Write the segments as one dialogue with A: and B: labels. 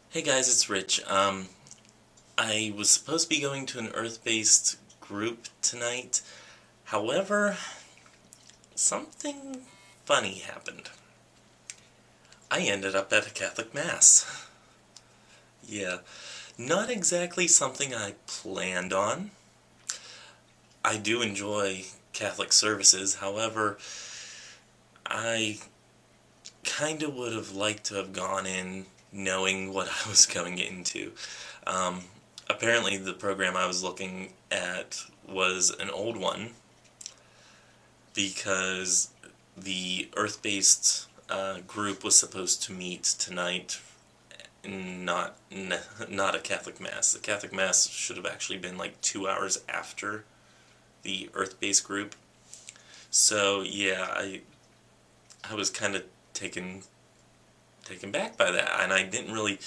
A: Hey guys, it's Rich. I was supposed to be going to an Earth-based group tonight. However, something funny happened. I ended up at a Catholic Mass. Yeah, not exactly something I planned on. I do enjoy Catholic services, however, I kind of would have liked to have gone in knowing what I was going into. Um, Apparently the program I was looking at was an old one because the Earth-based group was supposed to meet tonight, not a Catholic Mass. The Catholic Mass should have actually been like 2 hours after the Earth-based group. So yeah, I was kind of taken taken back by that, and I didn't really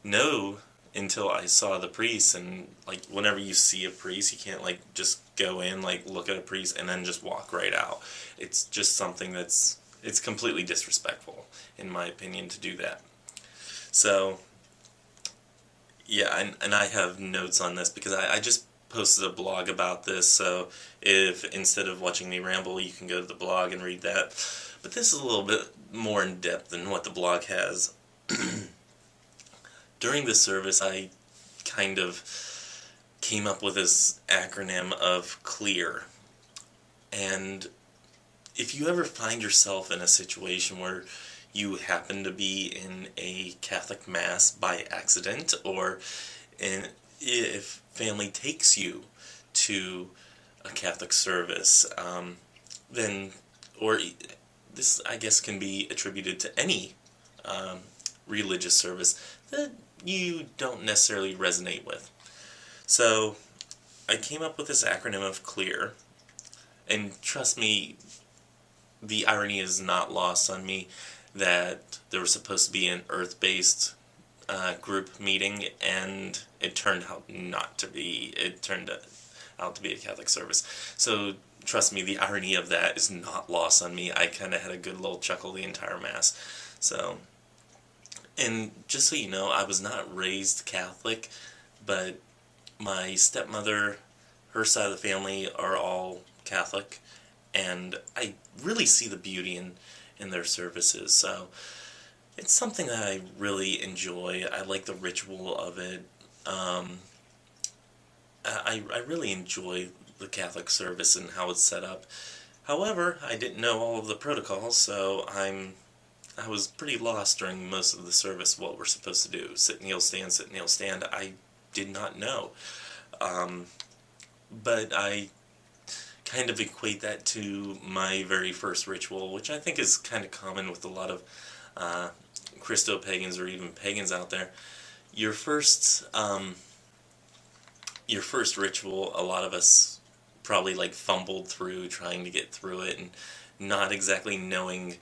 A: know until I saw the priest. And like whenever you see a priest, you can't like just go in, like look at a priest and then just walk right out. It's just something it's completely disrespectful in my opinion to do that. So yeah, and I have notes on this because I just posted a blog about this, so if instead of watching me ramble you can go to the blog and read that. But this is a little bit more in depth than what the blog has. During the service I kind of came up with this acronym of CLEAR. And if you ever find yourself in a situation where you happen to be in a Catholic Mass by accident, or if family takes you to a Catholic service, then, or this I guess can be attributed to any um, religious service that you don't necessarily resonate with. So I came up with this acronym of CLEAR, and trust me, the irony is not lost on me that there was supposed to be an Earth-based group meeting, and it turned out not to be. It turned out to be a Catholic service. So trust me, the irony of that is not lost on me. I kind of had a good little chuckle the entire Mass. So, and just so you know, I was not raised Catholic, but my stepmother, her side of the family are all Catholic, and I really see the beauty in their services. So it's something that I really enjoy. I like the ritual of it. Um, I really enjoy the Catholic service and how it's set up. However, I didn't know all of the protocols, so I was pretty lost during most of the service what we're supposed to do. Sit, kneel, stand, sit, kneel, stand. I did not know. Um, but I kind of equate that to my very first ritual, which I think is kind of common with a lot of uh, Christo-Pagans or even pagans out there. Your first, um, your first ritual, a lot of us probably like fumbled through trying to get through it and not exactly knowing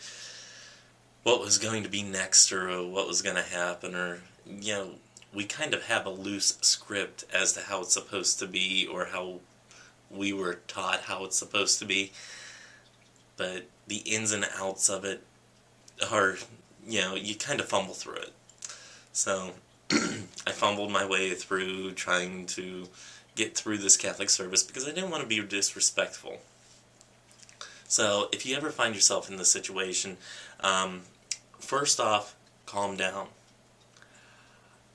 A: what was going to be next or what was going to happen, or you know, we kind of have a loose script as to how it's supposed to be or how we were taught how it's supposed to be, but the ins and outs of it are, you know, you kind of fumble through it. So I fumbled my way through trying to get through this Catholic service because I didn't want to be disrespectful. So if you ever find yourself in this situation, um, first off, calm down.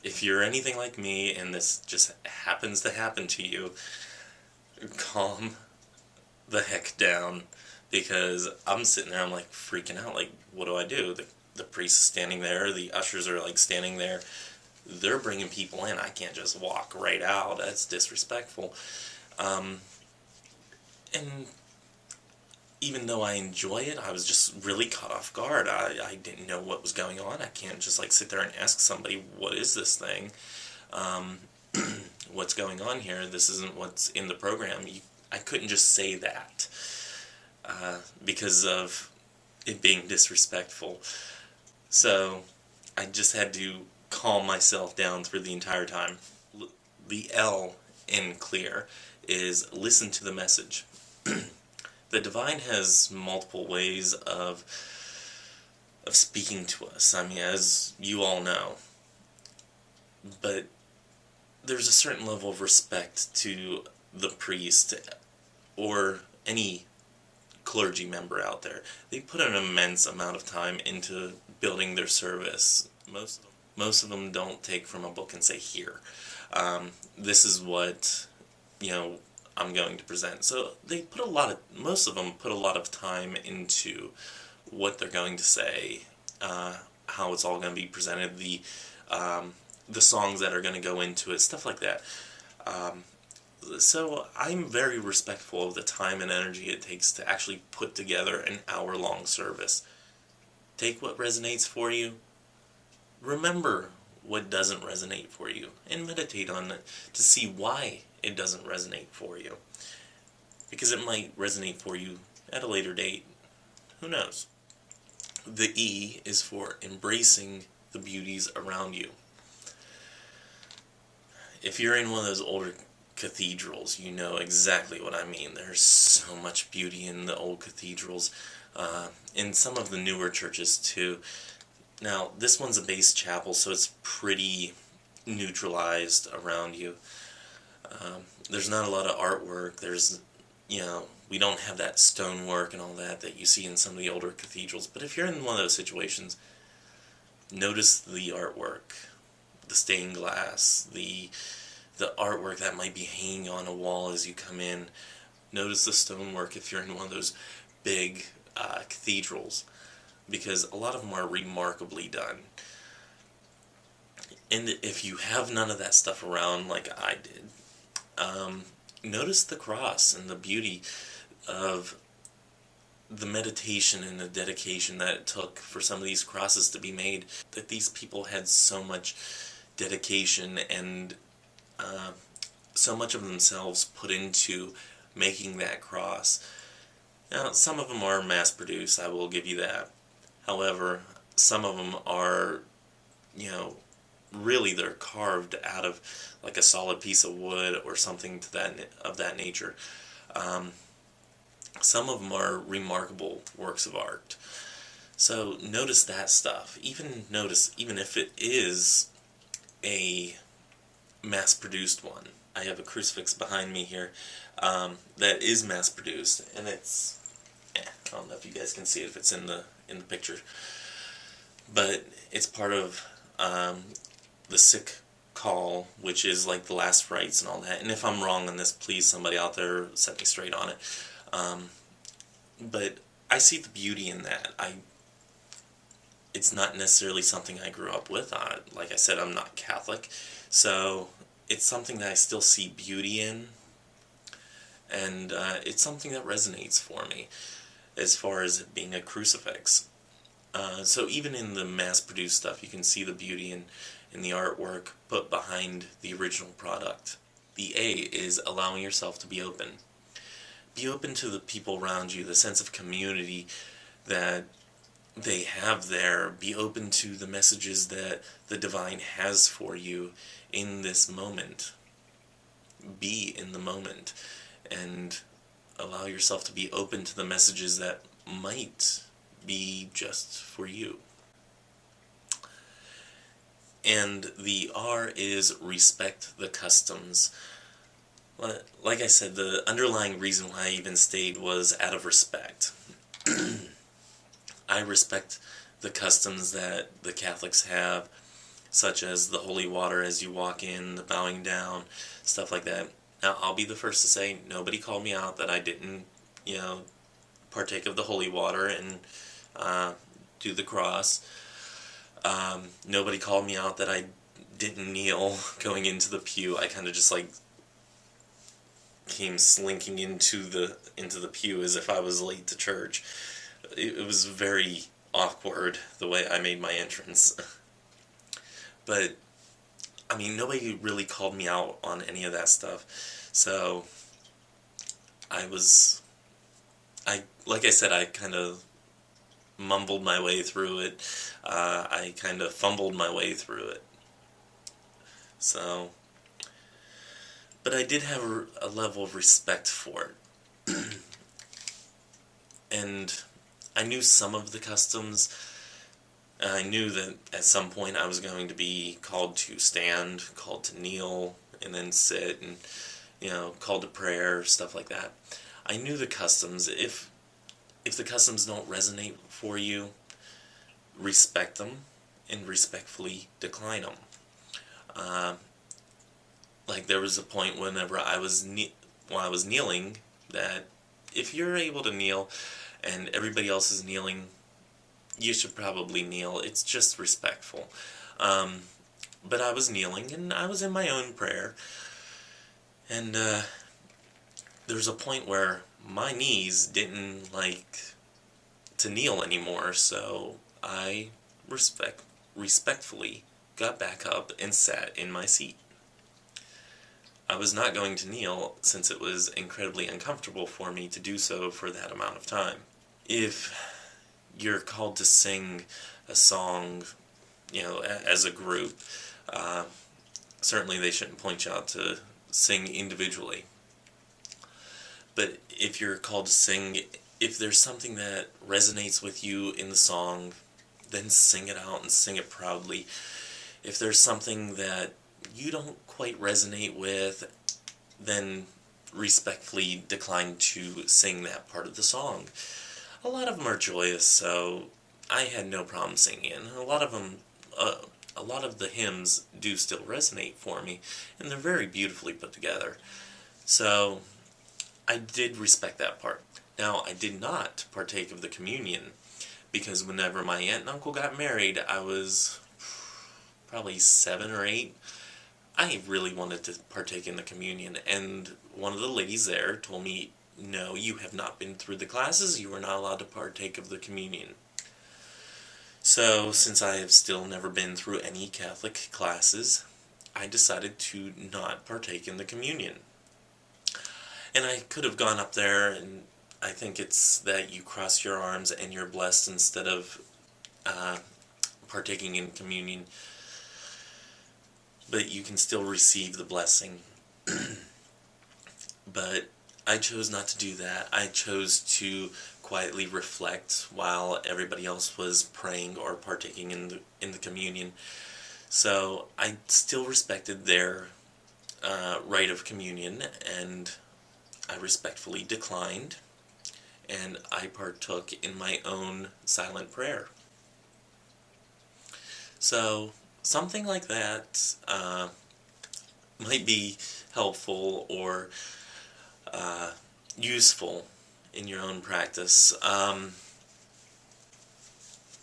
A: If you're anything like me and this just happens to happen to you, calm the heck down, because I'm sitting there, I'm like freaking out, like what do I do? The priest is standing there, the ushers are like standing there, they're bringing people in, I can't just walk right out, that's disrespectful. Um, and even though I enjoy it, I was just really caught off guard. I didn't know what was going on. I can't just like sit there and ask somebody, what is this thing? Um, what's going on here? This isn't what's in the program. I couldn't just say that because of it being disrespectful. So I just had to calm myself down through the entire time. The L in clear is listen to the message. The divine has multiple ways of speaking to us. I mean, as you all know, but there's a certain level of respect to the priest or any clergy member out there. They put an immense amount of time into building their service. Most of them don't take from a book and say, here, this is what, you know, I'm going to present. So they put most of them put a lot of time into what they're going to say, how it's all going to be presented, the songs that are going to go into it, stuff like that. So I'm very respectful of the time and energy it takes to actually put together an hour-long service. Take what resonates for you. Remember what doesn't resonate for you, and meditate on it to see why it doesn't resonate for you. Because it might resonate for you at a later date. Who knows? The E is for embracing the beauties around you. If you're in one of those older cathedrals, you know exactly what I mean. There's so much beauty in the old cathedrals, in some of the newer churches too. Now, this one's a base chapel, so it's pretty neutralized around you. There's not a lot of artwork. We don't have that stonework and all that you see in some of the older cathedrals. But if you're in one of those situations, notice the artwork, the stained glass, the artwork that might be hanging on a wall as you come in. Notice the stonework if you're in one of those big cathedrals, because a lot of them are remarkably done. And if you have none of that stuff around like I did, notice the cross and the beauty of the meditation and the dedication that it took for some of these crosses to be made, that these people had so much dedication and so much of themselves put into making that cross. Now, some of them are mass-produced, I will give you that. However, some of them are, really they're carved out of like a solid piece of wood or something of that nature. Some of them are remarkable works of art. So notice that stuff. Even if it is a mass-produced one. I have a crucifix behind me here that is mass-produced, and it's, I don't know if you guys can see it if it's in the picture, but it's part of the sick call, which is like the last rites and all that. And if I'm wrong on this, please somebody out there set me straight on it. But I see the beauty in that. It's not necessarily something I grew up with. Like I said, I'm not Catholic, so it's something that I still see beauty in, and it's something that resonates for me as far as it being a crucifix. So even in the mass-produced stuff, you can see the beauty in the artwork put behind the original product. The A is allowing yourself to be open. Be open to the people around you, the sense of community that they have there. Be open to the messages that the divine has for you in this moment. Be in the moment and allow yourself to be open to the messages that might be just for you. And the R is respect the customs. Like I said, the underlying reason why I even stayed was out of respect. I respect the customs that the Catholics have, such as the holy water as you walk in, the bowing down, stuff like that. Now, I'll be the first to say, nobody called me out that I didn't, partake of the holy water and do the cross. Nobody called me out that I didn't kneel going into the pew. I kind of just came slinking into the pew as if I was late to church. It was very awkward the way I made my entrance. But nobody really called me out on any of that stuff. So like I said, I kind of mumbled my way through it. I kind of fumbled my way through it. So, but I did have a level of respect for it. And I knew some of the customs, I knew that at some point I was going to be called to stand, called to kneel, and then sit, and, called to prayer, stuff like that. I knew the customs. If the customs don't resonate for you, respect them and respectfully decline them. Like there was a point whenever while I was kneeling, that if you're able to kneel and everybody else is kneeling, you should probably kneel. It's just respectful. But I was kneeling and I was in my own prayer, and there was a point where my knees didn't like to kneel anymore, so I respectfully got back up and sat in my seat. I was not going to kneel since it was incredibly uncomfortable for me to do so for that amount of time. If you're called to sing a song, as a group, certainly they shouldn't point you out to sing individually. But if you're called to sing, if there's something that resonates with you in the song, then sing it out and sing it proudly. If there's something that you don't quite resonate with, then respectfully decline to sing that part of the song. A lot of them are joyous, so I had no problem singing. A lot of them, a lot of the hymns do still resonate for me, and they're very beautifully put together. So I did respect that part. Now, I did not partake of the communion, because whenever my aunt and uncle got married, I was probably 7 or 8. I really wanted to partake in the communion, and one of the ladies there told me, no, you have not been through the classes, you are not allowed to partake of the communion. So, since I have still never been through any Catholic classes, I decided to not partake in the communion. And I could have gone up there, and I think it's that you cross your arms and you're blessed instead of partaking in communion. But you can still receive the blessing. But I chose not to do that. I chose to quietly reflect while everybody else was praying or partaking in the communion. So I still respected their rite of communion, and I respectfully declined, and I partook in my own silent prayer. So something like that might be helpful or useful in your own practice.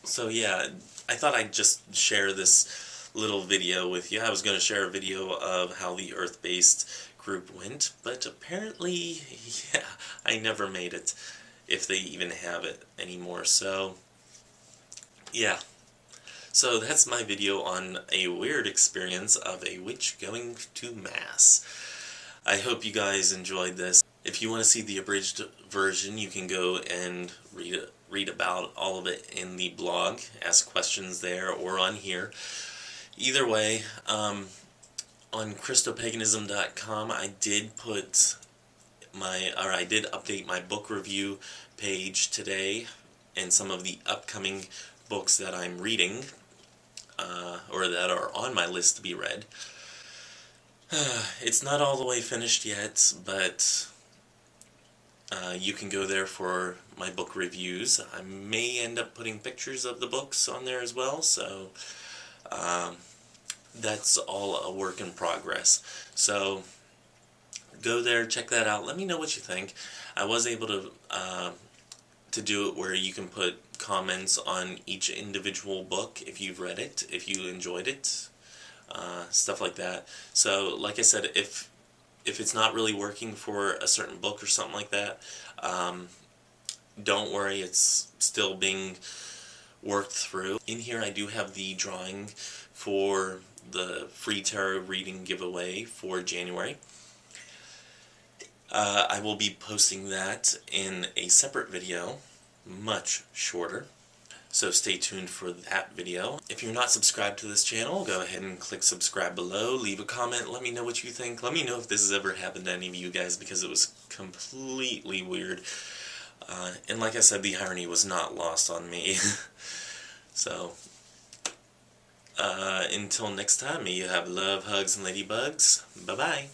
A: So yeah, I thought I'd just share this little video with you. I was going to share a video of how the Earth-based group went, but apparently, yeah, I never made it, if they even have it anymore. So yeah. So that's my video on a weird experience of a witch going to Mass. I hope you guys enjoyed this. If you want to see the abridged version, you can go and read about all of it in the blog, ask questions there or on here. Either way, on Christo-Paganism.com, I did update my book review page today, and some of the upcoming books that I'm reading, or that are on my list to be read. It's not all the way finished yet, but you can go there for my book reviews. I may end up putting pictures of the books on there as well, so that's all a work in progress. So go there, check that out, let me know what you think. I was able to do it where you can put comments on each individual book if you've read it, if you enjoyed it, stuff like that. So like I said, if it's not really working for a certain book or something like that, don't worry, it's still being worked through. In here I do have the drawing for the free tarot reading giveaway for January. I will be posting that in a separate video, much shorter, so stay tuned for that video. If you're not subscribed to this channel, go ahead and click subscribe below, leave a comment, let me know what you think, let me know if this has ever happened to any of you guys, because it was completely weird. And like I said, the irony was not lost on me. So, Until next time, may you have love, hugs, and ladybugs. Bye-bye.